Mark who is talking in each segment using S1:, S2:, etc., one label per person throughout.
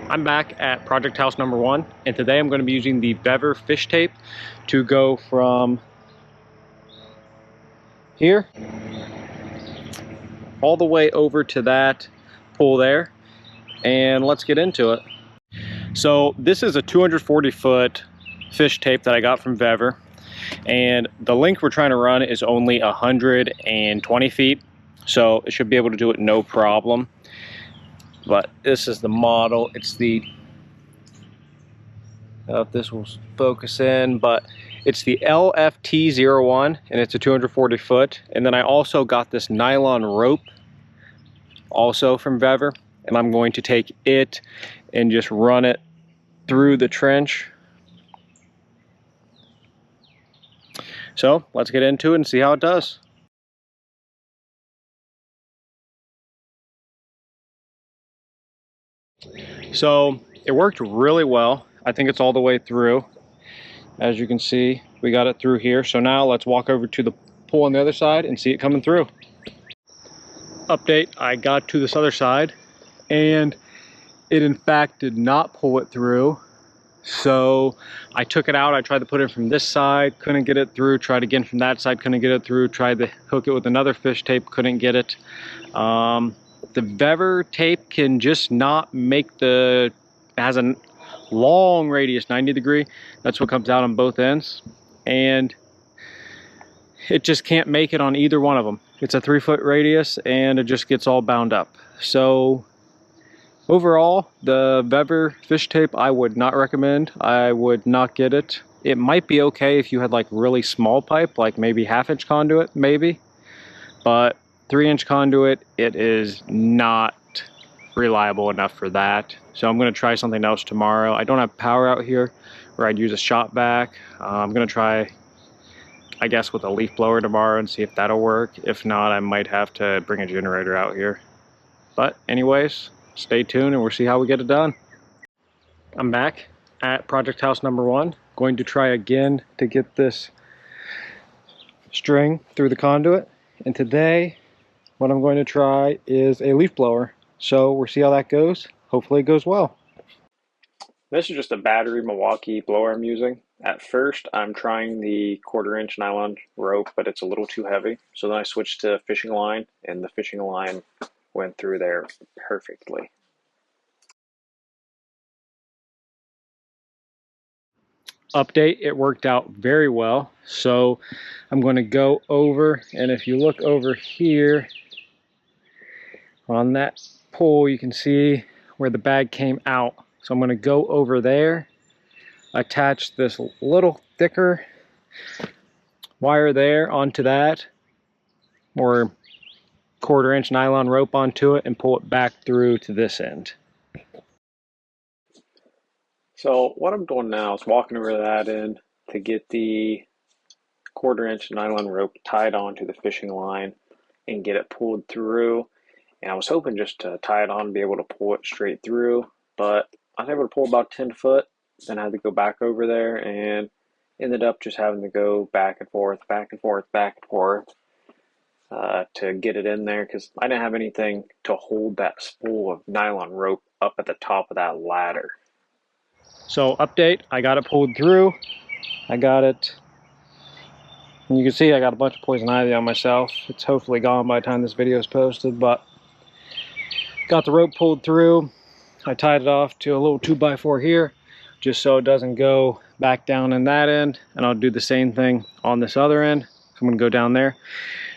S1: I'm back at project house number 1, and today I'm going to be using the Vevor fish tape to go from here all the way over to that pool there, and let's get into it. So this is a 240-foot fish tape that I got from Vevor, and the length we're trying to run is only 120 feet, so it should be able to do it no problem. But this is the model. It's the, I don't know if this will focus in, but it's the LFT01, and it's a 240 foot. And then I also got this nylon rope also from Vevor, and I'm going to take it and just run it through the trench. So let's get into it and see how it does. So it worked really well. I think it's all the way through. As you can see, we got it through here. So now let's walk over to the pool on the other side and see it coming through. Update, I got to this other side and it in fact did not pull it through. So I took it out. I tried to put it from this side, couldn't get it through. Tried again from that side, couldn't get it through. Tried to hook it with another fish tape, couldn't get it. The Vevor tape can just not make it has a long radius, 90 degree. That's what comes out on both ends. And it just can't make it on either one of them. It's a 3-foot radius and it just gets all bound up. So overall, the Vevor fish tape I would not recommend. I would not get it. It might be okay if you had like really small pipe, like maybe 1/2-inch conduit, maybe. But 3-inch conduit, it is not reliable enough for that. So I'm going to try something else tomorrow. I don't have power out here where I'd use a shop vac. I'm going to try, I guess, with a leaf blower tomorrow and see if that'll work. If not, I might have to bring a generator out here. But anyways, stay tuned and we'll see how we get it done. I'm back at project house number 1. Going to try again to get this string through the conduit. And today, what I'm going to try is a leaf blower. So we'll see how that goes. Hopefully it goes well. This is just a battery Milwaukee blower I'm using. At first, I'm trying the 1/4-inch nylon rope, but it's a little too heavy. So then I switched to fishing line, and the fishing line went through there perfectly. Update, it worked out very well. So I'm going to go over, and if you look over here on that pole, you can see where the bag came out. So I'm going to go over there, attach this little thicker wire there onto that, or 1/4-inch nylon rope onto it, and pull it back through to this end. So what I'm doing now is walking over to that end to get the 1/4-inch nylon rope tied onto the fishing line and get it pulled through. And I was hoping just to tie it on and be able to pull it straight through, but I was able to pull about 10 foot, then I had to go back over there and ended up just having to go back and forth, back and forth, back and forth to get it in there because I didn't have anything to hold that spool of nylon rope up at the top of that ladder. So update, I got it pulled through. I got it, and you can see I got a bunch of poison ivy on myself. It's hopefully gone by the time this video is posted, but got the rope pulled through. I tied it off to a little 2x4 here, just so it doesn't go back down in that end. And I'll do the same thing on this other end. So I'm gonna go down there.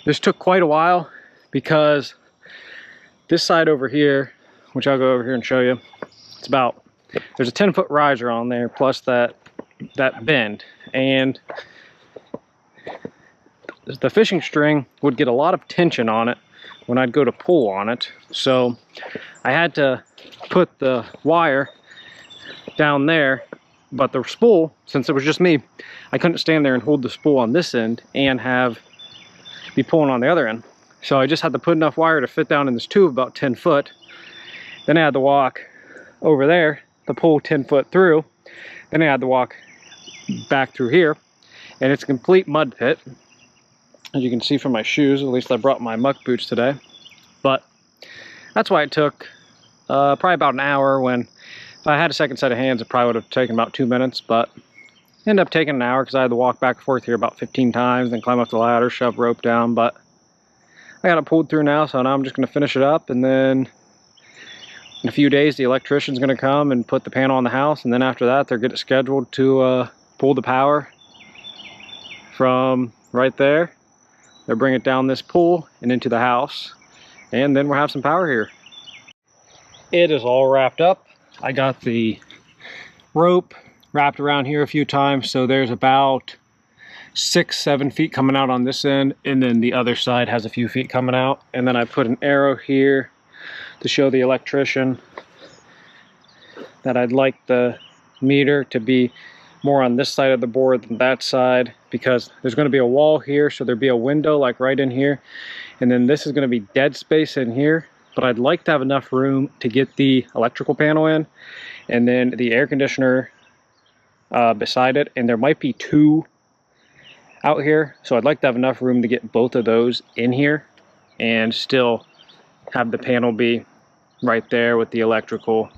S1: This took quite a while because this side over here, which I'll go over here and show you, it's about, there's a 10-foot riser on there, plus that bend. And the fishing string would get a lot of tension on it when I'd go to pull on it. So I had to put the wire down there, but the spool, since it was just me, I couldn't stand there and hold the spool on this end and be pulling on the other end. So I just had to put enough wire to fit down in this tube about 10 foot. Then I had to walk over there to pull 10 foot through. Then I had to walk back through here, and it's a complete mud pit. As you can see from my shoes, at least I brought my muck boots today. But that's why it took probably about an hour when If I had a second set of hands, it probably would have taken about 2 minutes, but ended up taking an hour because I had to walk back and forth here about 15 times, then climb up the ladder, shove rope down. But I got it pulled through now, so now I'm just going to finish it up, and then in a few days the electrician's going to come and put the panel on the house, and then after that they're getting scheduled to pull the power from right there. They'll bring it down this pool and into the house, and then we'll have some power here. It is all wrapped up. I got the rope wrapped around here a few times, so there's about 6-7 feet coming out on this end, and then the other side has a few feet coming out. And then I put an arrow here to show the electrician that I'd like the meter to be more on this side of the board than that side, because there's going to be a wall here, so there'd be a window like right in here, and then this is going to be dead space in here. But I'd like to have enough room to get the electrical panel in, and then the air conditioner beside it, and there might be 2 out here, so I'd like to have enough room to get both of those in here and still have the panel be right there with the electrical,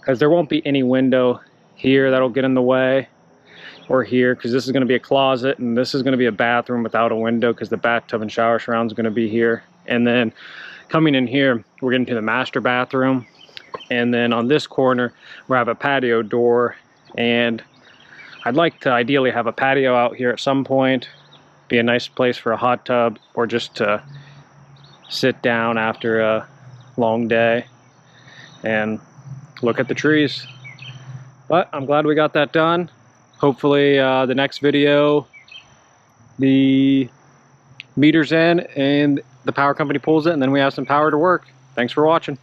S1: because there won't be any window here that'll get in the way, or here, because this is going to be a closet, and this is going to be a bathroom without a window because the bathtub and shower surround is going to be here. And then coming in here, we're getting to the master bathroom, and then on this corner we have a patio door, and I'd like to ideally have a patio out here at some point, be a nice place for a hot tub, or just to sit down after a long day and look at the trees. But I'm glad we got that done. Hopefully the next video the meter's in and the power company pulls it, and then we have some power to work. Thanks for watching.